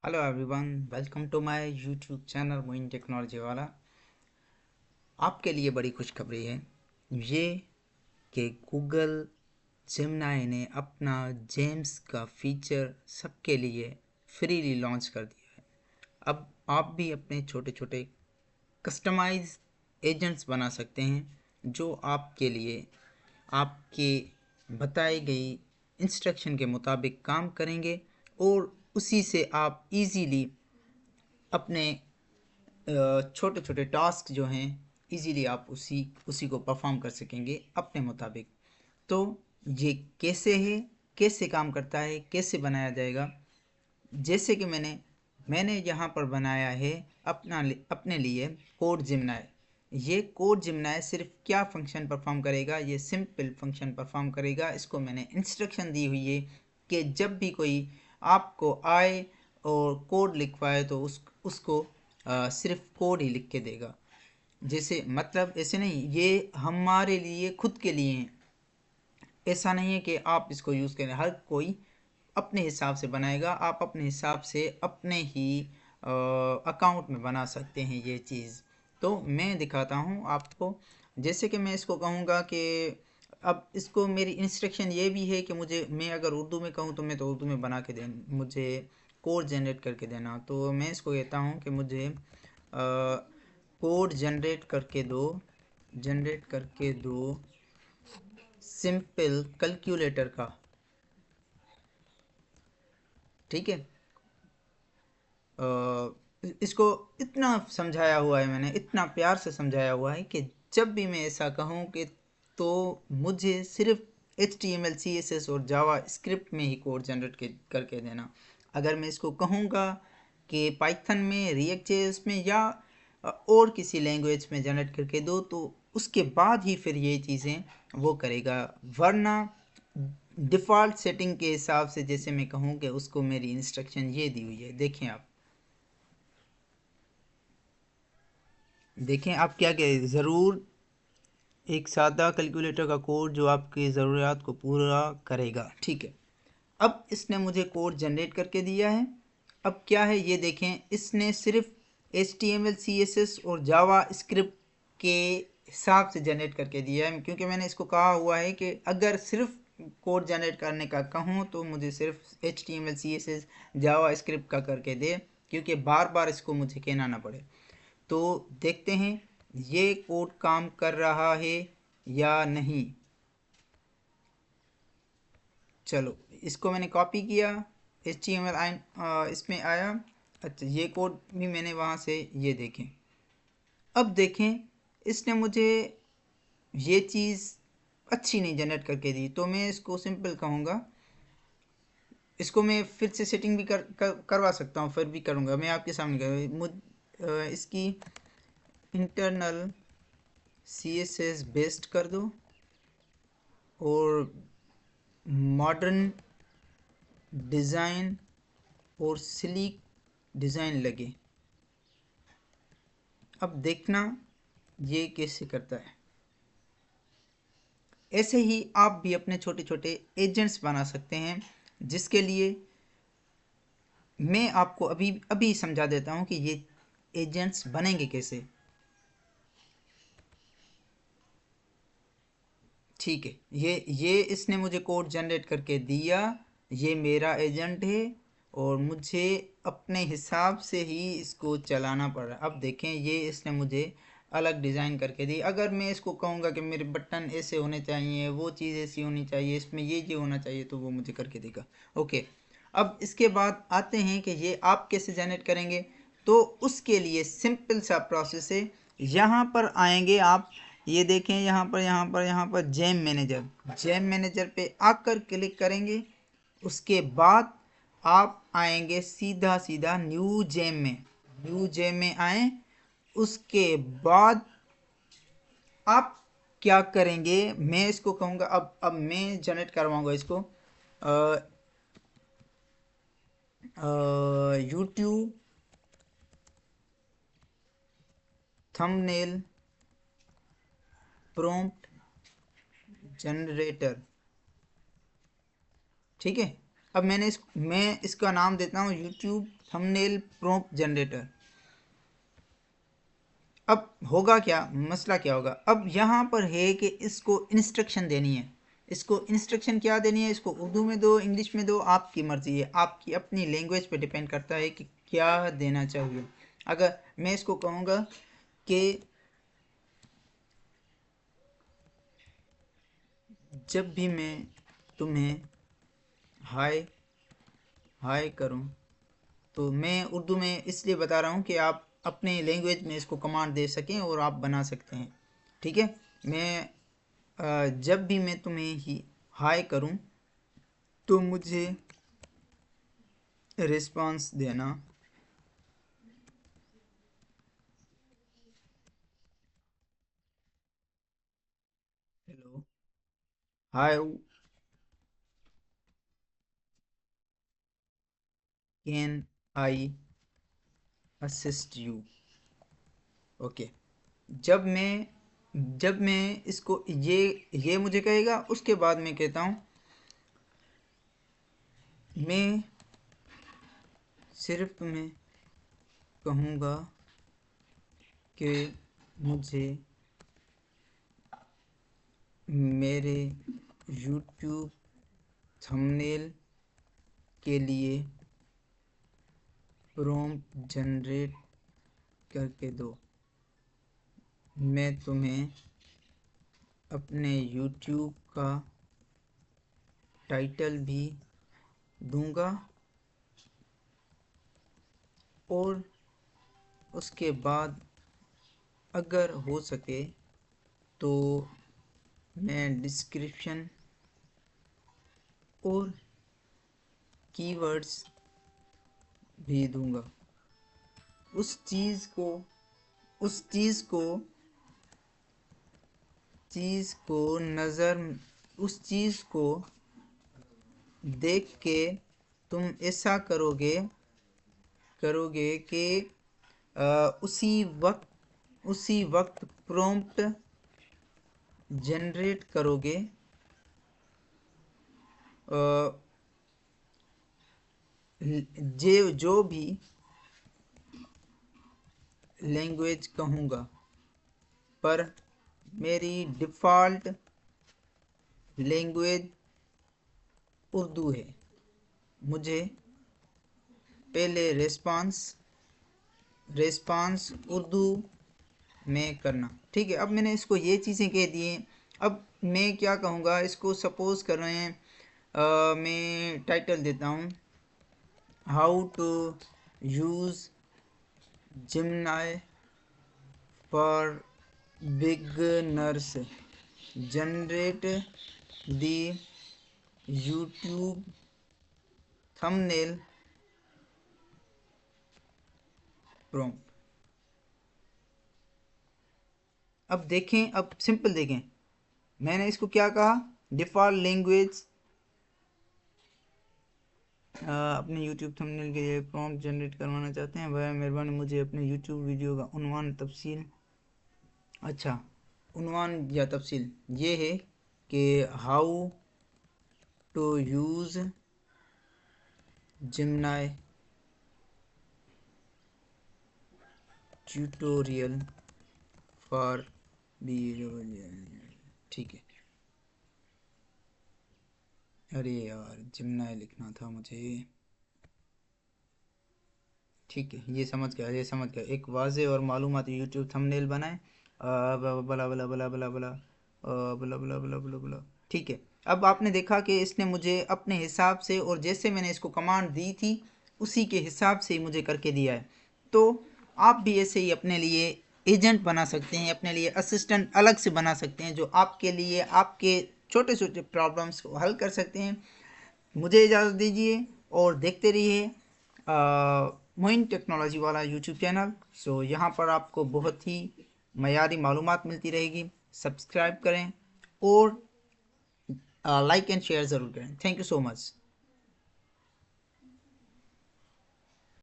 Hello everyone, welcome to my YouTube channel Moin technology वाला। आपके लिए बड़ी खुशखबरी है ये कि गूगल जेमिनी ने अपना जेम्स का फीचर सबके लिए फ्रीली लॉन्च कर दिया है। अब आप भी अपने छोटे छोटे कस्टमाइज एजेंट्स बना सकते हैं जो आपके लिए आपके बताई गई इंस्ट्रक्शन के मुताबिक काम करेंगे और उसी से आप इजीली अपने छोटे छोटे टास्क जो हैं इजीली आप उसी उसी को परफॉर्म कर सकेंगे अपने मुताबिक। तो ये कैसे है, कैसे काम करता है, कैसे बनाया जाएगा, जैसे कि मैंने यहाँ पर बनाया है अपने लिए कोड जिम्नाय। ये कोड जिम्नाय सिर्फ क्या फंक्शन परफॉर्म करेगा, ये सिंपल फंक्शन परफॉर्म करेगा। इसको मैंने इंस्ट्रक्शन दी हुई है कि जब भी कोई आपको आए और कोड लिखवाए तो उसको सिर्फ कोड ही लिख के देगा। जैसे मतलब ऐसे नहीं, ये हमारे लिए खुद के लिए हैं। ऐसा नहीं है कि आप इसको यूज़ करें, हर कोई अपने हिसाब से बनाएगा। आप अपने हिसाब से अपने ही अकाउंट में बना सकते हैं ये चीज़। तो मैं दिखाता हूँ आपको। जैसे कि मैं इसको कहूँगा कि अब इसको मेरी इंस्ट्रक्शन ये भी है कि मैं अगर उर्दू में कहूँ तो मैं तो उर्दू में बना के दें, मुझे कोड जनरेट करके देना। तो मैं इसको कहता हूँ कि मुझे कोड जनरेट करके दो सिंपल कैलकुलेटर का। ठीक है। इसको इतना समझाया हुआ है, मैंने इतना प्यार से समझाया हुआ है कि जब भी मैं ऐसा कहूँ कि तो मुझे सिर्फ HTML CSS और जावा स्क्रिप्ट में ही कोड जनरेट करके देना। अगर मैं इसको कहूँगा कि पाइथन में, रिएक्ट जेएस में या और किसी लैंग्वेज में जनरेट करके दो तो उसके बाद ही फिर ये चीज़ें वो करेगा। वरना डिफ़ॉल्ट सेटिंग के हिसाब से जैसे मैं कहूँ कि उसको मेरी इंस्ट्रक्शन ये दी हुई है। देखें आप क्या कहें, ज़रूर एक सादा कैलकुलेटर का कोड जो आपकी ज़रूरियात को पूरा करेगा। ठीक है। अब इसने मुझे कोड जनरेट करके दिया है। अब क्या है ये देखें, इसने सिर्फ HTML CSS और जावा स्क्रिप्ट के हिसाब से जनरेट करके दिया है, क्योंकि मैंने इसको कहा हुआ है कि अगर सिर्फ कोड जनरेट करने का कहूँ तो मुझे सिर्फ HTML CSS जावा स्क्रिप्ट का करके दे, क्योंकि बार बार इसको मुझे कहना ना पड़े। तो देखते हैं ये कोड काम कर रहा है या नहीं। चलो, इसको मैंने कॉपी किया, HTML इसमें आया। अच्छा, ये कोड भी मैंने वहाँ से ये देखें। अब देखें इसने मुझे ये चीज़ अच्छी नहीं जनरेट करके दी, तो मैं इसको सिंपल कहूँगा। इसको मैं फिर से सेटिंग भी करवा सकता हूँ, फिर भी करूँगा मैं आपके सामने इसकी इंटरनल CSS बेस्ड कर दो और मॉडर्न डिज़ाइन और स्लीक डिज़ाइन लगे। अब देखना ये कैसे करता है। ऐसे ही आप भी अपने छोटे छोटे एजेंट्स बना सकते हैं, जिसके लिए मैं आपको अभी अभी समझा देता हूँ कि ये एजेंट्स बनेंगे कैसे। ठीक है, ये इसने मुझे कोड जनरेट करके दिया। ये मेरा एजेंट है और मुझे अपने हिसाब से ही इसको चलाना पड़ रहा है। अब देखें ये इसने मुझे अलग डिज़ाइन करके दी। अगर मैं इसको कहूँगा कि मेरे बटन ऐसे होने चाहिए, वो चीज़ ऐसी होनी चाहिए, इसमें ये होना चाहिए, तो वो मुझे करके देगा। ओके। अब इसके बाद आते हैं कि ये आप कैसे जनरेट करेंगे। तो उसके लिए सिंपल सा प्रोसेस है। यहाँ पर आएंगे आप, ये देखें यहाँ पर जेम मैनेजर पे आकर क्लिक करेंगे। उसके बाद आप आएंगे सीधा सीधा न्यू जेम में आए। उसके बाद आप क्या करेंगे, मैं इसको कहूँगा, अब मैं जनरेट करवाऊँगा इसको यूट्यूब थंबनेल प्रॉम्प्ट जनरेटर। ठीक है। अब मैं इसका नाम देता हूँ यूट्यूब थंबनेल प्रॉम्प्ट जनरेटर। अब होगा क्या, मसला क्या होगा, अब यहाँ पर है कि इसको इंस्ट्रक्शन देनी है। इसको इंस्ट्रक्शन क्या देनी है, इसको उर्दू में दो, इंग्लिश में दो, आपकी मर्ज़ी है, आपकी अपनी लैंग्वेज पे डिपेंड करता है कि क्या देना चाहिए। अगर मैं इसको कहूँगा कि जब भी मैं तुम्हें हाय हाय करूँ, तो मैं उर्दू में इसलिए बता रहा हूँ कि आप अपने लैंग्वेज में इसको कमांड दे सकें और आप बना सकते हैं। ठीक है, जब भी मैं तुम्हें ही हाय करूं तो मुझे रिस्पांस देना। Hello, hi, can I assist you. Okay, जब मैं इसको ये मुझे कहेगा, उसके बाद मैं कहता हूँ मैं सिर्फ तुम्हें कहूँगा कि मुझे मेरे यूट्यूब थंबनेल के लिए प्रॉम्प्ट जनरेट करके दो। मैं तुम्हें अपने यूट्यूब का टाइटल भी दूंगा और उसके बाद अगर हो सके तो मैं डिस्क्रिप्शन और कीवर्ड्स भी दूंगा। उस चीज़ को उस चीज़ को चीज़ को नज़र उस चीज़ को देख के तुम ऐसा करोगे कि उसी वक्त प्रॉम्प्ट जनरेट करोगे। जो भी लैंग्वेज कहूँगा, पर मेरी डिफ़ॉल्ट लैंग्वेज उर्दू है। मुझे पहले रेस्पॉन्स उर्दू में करना। ठीक है, अब मैंने इसको ये चीज़ें कह दी हैं। अब मैं क्या कहूँगा, इसको सपोज़ कर रहे हैं, मैं टाइटल देता हूँ how to use Gemini for beginners, generate the YouTube thumbnail prompt. अब देखें, अब सिंपल देखें, मैंने इसको क्या कहा, डिफ़ॉल्ट लैंग्वेज अपने YouTube थंबनेल के लिए प्रॉम्प्ट जनरेट करवाना चाहते हैं, वह मेहरबानी मुझे अपने YouTube वीडियो का उन्वान तफसील, अच्छा उन्वान या तफसील ये है कि how to use Gemini tutorial for बी। ठीक है, अरे यार जिमनाई लिखना था मुझे। ठीक है, ये समझ गया। एक वाज़े और मालूमाती यूट्यूब थंबनेल बनाएं, बला बला बला बला बला बला बला बला बला बला बला। ठीक है, अब आपने देखा कि इसने मुझे अपने हिसाब से और जैसे मैंने इसको कमांड दी थी उसी के हिसाब से ही मुझे करके दिया है। तो आप भी ऐसे ही अपने लिए एजेंट बना सकते हैं, अपने लिए असिस्टेंट अलग से बना सकते हैं, जो आपके लिए आपके छोटे छोटे प्रॉब्लम्स को हल कर सकते हैं। मुझे इजाज़त दीजिए और देखते रहिए मोइन टेक्नोलॉजी वाला यूट्यूब चैनल। सो यहाँ पर आपको बहुत ही मयारी मालूमात मिलती रहेगी। सब्सक्राइब करें और लाइक एंड शेयर ज़रूर करें। Thank you so much.